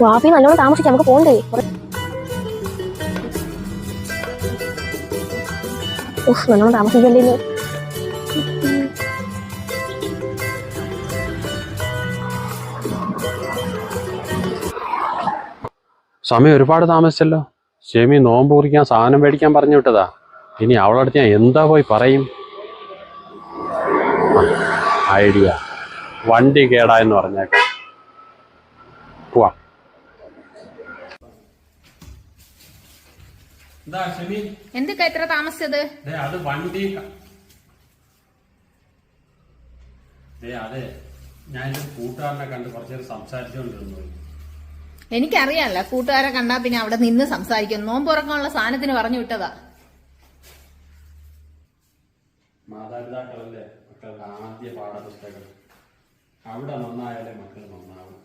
വാപ്പി നല്ലോണം താമസിച്ച് നമുക്ക് പോകണ്ടേ. നല്ലോണം താമസിക്കല്ലേ. സമയം ഒരുപാട് താമസിച്ചല്ലോ. ഷെമി നോമ്പ് കുറിക്കാൻ സാധനം മേടിക്കാൻ പറഞ്ഞു വിട്ടതാ. ഇനി അവളടുത്ത് ഞാൻ എന്താ പോയി പറയും? ഐഡിയ, വണ്ടി കേടായെന്ന് പറഞ്ഞേക്കാം. പോവാ. എന്തൊക്കെ എത്ര താമസിച്ചത്? അത് വണ്ടി. അതെ, ഞാൻ കൂട്ടുകാരനെ കണ്ട് കുറച്ചേരം സംസാരിച്ചോണ്ടിരുന്നു. എനിക്കറിയാല്ല, കൂട്ടുകാരെ കണ്ടാ പിന്നെ അവിടെ നിന്ന് സംസാരിക്കും. നോമ്പുറക്കാനുള്ള സാധനത്തിന് പറഞ്ഞു വിട്ടതാ. മാതാപിതാക്കളല്ലേ മക്കൾക്ക് ആദ്യ പാഠപുസ്തകം. അവിടെ നന്നായാലേ മക്കൾ നന്നാവും.